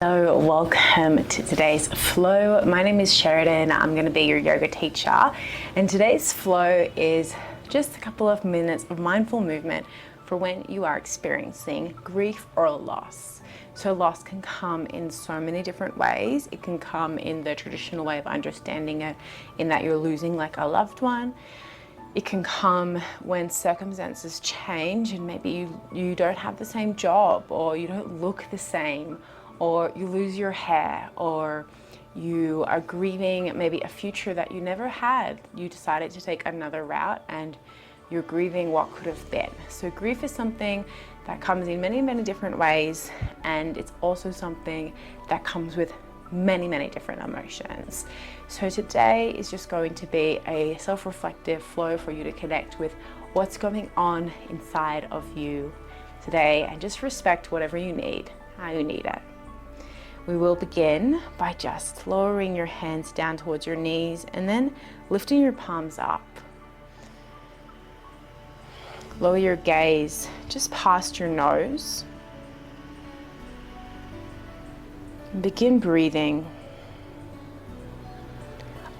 Hello, welcome to today's flow. My name is Sheridan. I'm going to be your yoga teacher, and today's flow is just a couple of minutes of mindful movement for when you are experiencing grief or loss. So loss can come in so many different ways. It can come in the traditional way of understanding it, in that you're losing like a loved one. It can come when circumstances change and maybe you don't have the same job, or you don't look the same, or you lose your hair, or you are grieving maybe a future that you never had. You decided to take another route and you're grieving what could have been. So grief is something that comes in many, many different ways, and it's also something that comes with many, many different emotions. So today is just going to be a self-reflective flow for you to connect with what's going on inside of you today, and just respect whatever you need, how you need it. We will begin by just lowering your hands down towards your knees and then lifting your palms up. Lower your gaze just past your nose. And begin breathing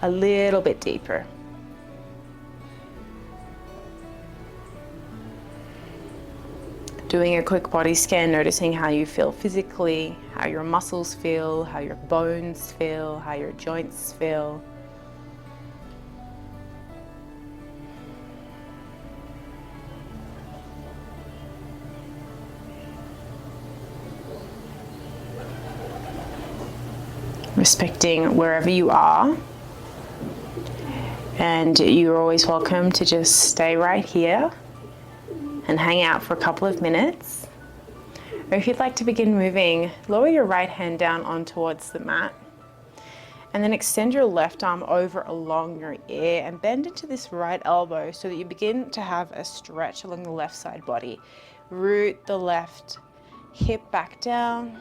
a little bit deeper. Doing a quick body scan, noticing how you feel physically, how your muscles feel, how your bones feel, how your joints feel. Respecting wherever you are, and you're always welcome to just stay right here and hang out for a couple of minutes. Or if you'd like to begin moving, lower your right hand down on towards the mat, and then extend your left arm over along your ear and bend into this right elbow so that you begin to have a stretch along the left side body. Root the left hip back down.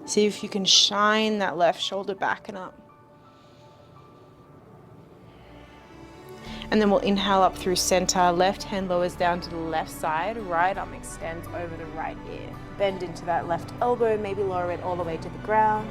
See if you can shine that left shoulder back and up. And then we'll inhale up through center. Left hand lowers down to the left side. Right arm extends over the right ear. Bend into that left elbow. Maybe lower it all the way to the ground.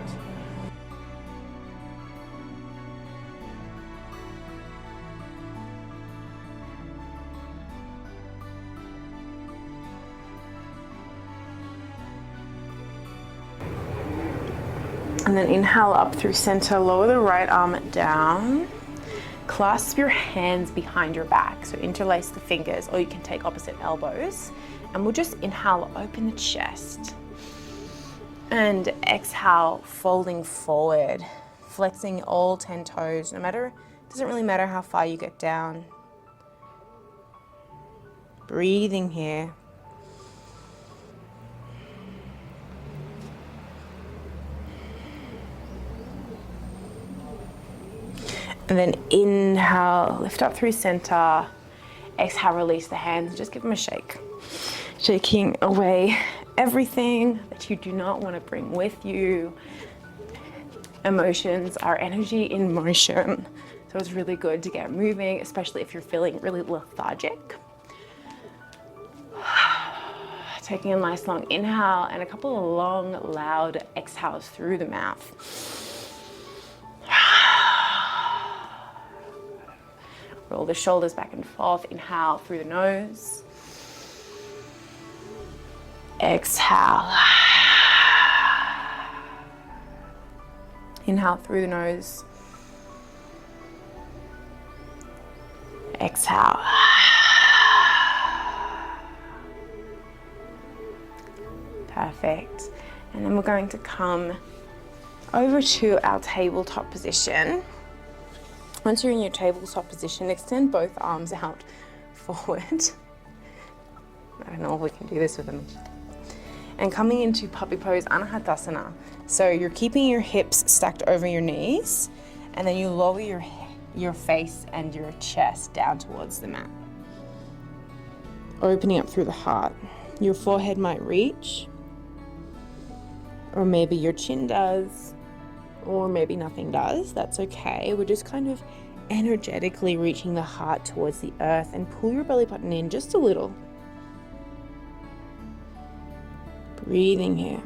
And then inhale up through center. Lower the right arm down. Clasp your hands behind your back, so interlace the fingers, or you can take opposite elbows. And we'll just inhale, open the chest. And exhale, folding forward, flexing all 10 toes. Doesn't really matter how far you get down. Breathing here. And then inhale, lift up through center. Exhale, release the hands, just give them a shake. Shaking away everything that you do not want to bring with you. Emotions are energy in motion. So it's really good to get moving, especially if you're feeling really lethargic. Taking a nice long inhale and a couple of long, loud exhales through the mouth. Roll the shoulders back and forth. Inhale through the nose. Exhale. Inhale through the nose. Exhale. Perfect. And then we're going to come over to our tabletop position. Once you're in your tabletop position, extend both arms out forward. I don't know if we can do this with them. And coming into puppy pose, Anahatasana. So you're keeping your hips stacked over your knees, and then you lower your face and your chest down towards the mat. Opening up through the heart. Your forehead might reach, or maybe your chin does, or maybe nothing does. That's okay. We're just kind of energetically reaching the heart towards the earth, and pull your belly button in just a little. Breathing here.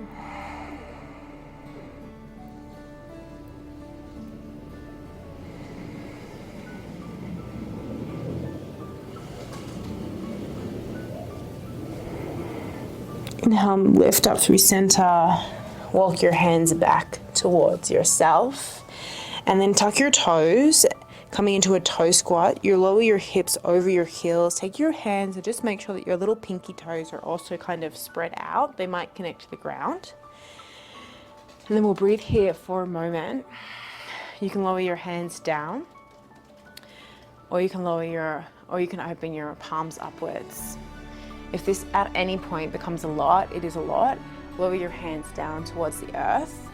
Inhale, lift up through center. Walk your hands back towards yourself. And then tuck your toes, coming into a toe squat. You lower your hips over your heels. Take your hands and just make sure that your little pinky toes are also kind of spread out. They might connect to the ground. And then we'll breathe here for a moment. You can lower your hands down, or you can open your palms upwards. If this at any point becomes a lot, it is a lot, lower your hands down towards the earth,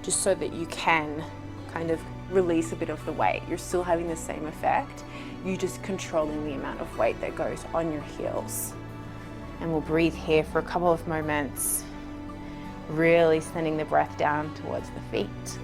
just so that you can kind of release a bit of the weight. You're still having the same effect, you're just controlling the amount of weight that goes on your heels. And we'll breathe here for a couple of moments, really sending the breath down towards the feet.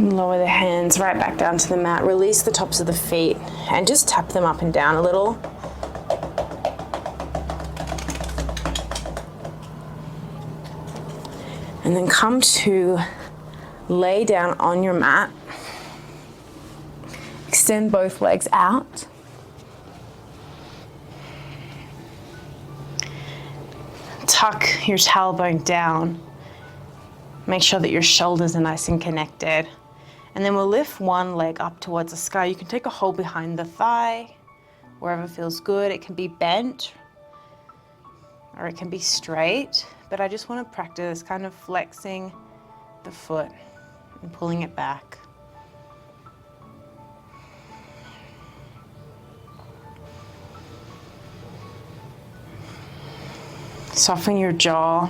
Lower the hands right back down to the mat. Release the tops of the feet and just tap them up and down a little. And then come to lay down on your mat. Extend both legs out. Tuck your tailbone down. Make sure that your shoulders are nice and connected. And then we'll lift one leg up towards the sky. You can take a hold behind the thigh, wherever feels good. It can be bent or it can be straight, but I just want to practice kind of flexing the foot and pulling it back. Soften your jaw.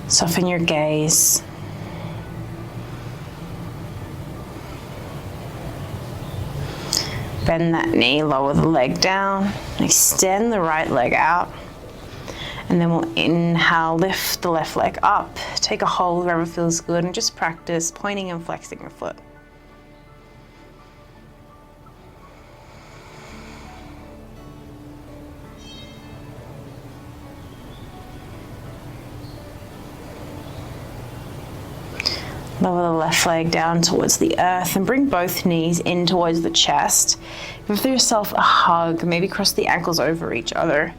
Soften your gaze. Bend that knee, lower the leg down, extend the right leg out. And then we'll inhale, lift the left leg up, take a hold wherever feels good, and just practice pointing and flexing your foot. Lower the left leg down towards the earth and bring both knees in towards the chest. Give yourself a hug, maybe cross the ankles over each other.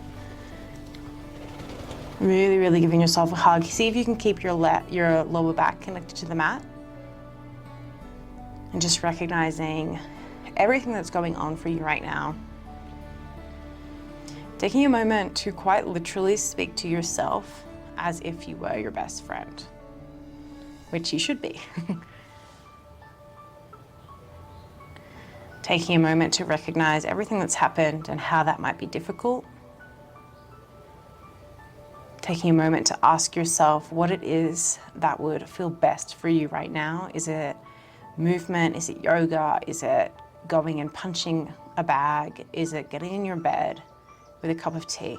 Really, really giving yourself a hug. See if you can keep your lower back connected to the mat. And just recognizing everything that's going on for you right now. Taking a moment to quite literally speak to yourself as if you were your best friend. Which you should be. Taking a moment to recognize everything that's happened and how that might be difficult. Taking a moment to ask yourself what it is that would feel best for you right now. Is it movement? Is it yoga? Is it going and punching a bag? Is it getting in your bed with a cup of tea?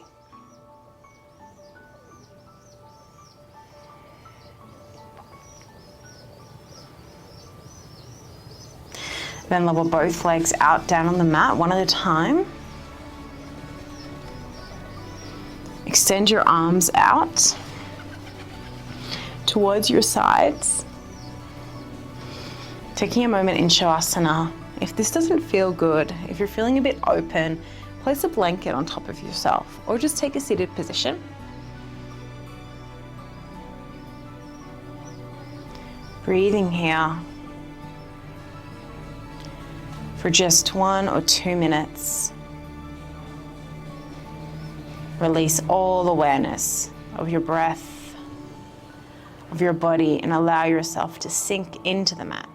Then level both legs out down on the mat, one at a time. Extend your arms out towards your sides. Taking a moment in Shavasana. If this doesn't feel good, if you're feeling a bit open, place a blanket on top of yourself or just take a seated position. Breathing here for just 1 or 2 minutes. Release all awareness of your breath, of your body, and allow yourself to sink into the mat.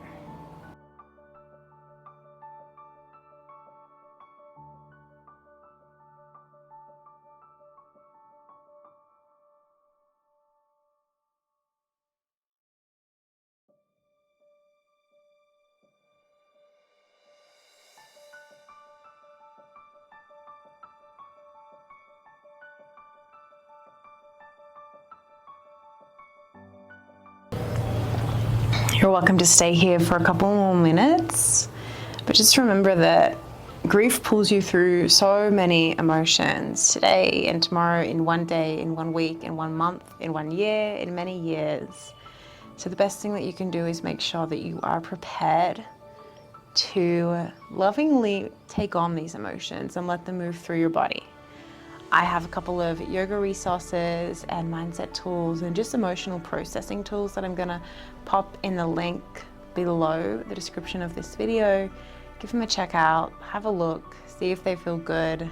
You're welcome to stay here for a couple more minutes. But just remember that grief pulls you through so many emotions today and tomorrow, in one day, in 1 week, in 1 month, in 1 year, in many years. So the best thing that you can do is make sure that you are prepared to lovingly take on these emotions and let them move through your body. I have a couple of yoga resources and mindset tools and just emotional processing tools that I'm gonna pop in the link below the description of this video. Give them a check out, have a look, see if they feel good.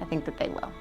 I think that they will.